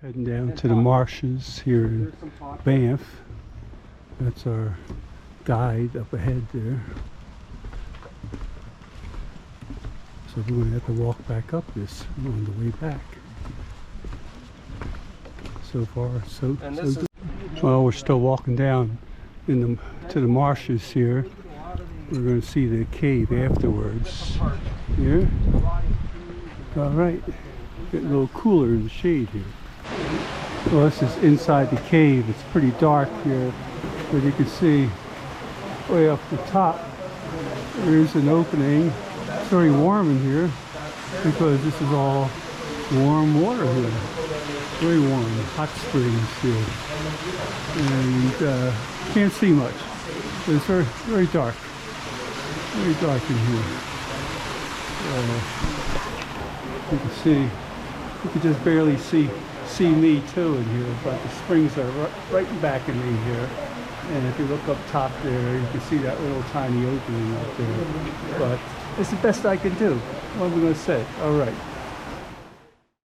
Heading down to the marshes here in Banff. That's our guide up ahead there. So we're going to have to walk back up this on the way back. So far, so good. Well, we're still walking down to the marshes here. We're going to see the cave afterwards. Here. All right. Getting a little cooler in the shade here. Well, this is inside the cave. It's pretty dark here, but you can see way up the top there is an opening. It's very warm in here because this is all warm water here. Very warm, hot springs here, and can't see much. But it's very, very dark. Very dark in here. You can see. You can just barely see me too in here, but the springs are right back in me here. And if you look up top there, you can see that little tiny opening up there. But it's the best I can do. What am I going to say? All right.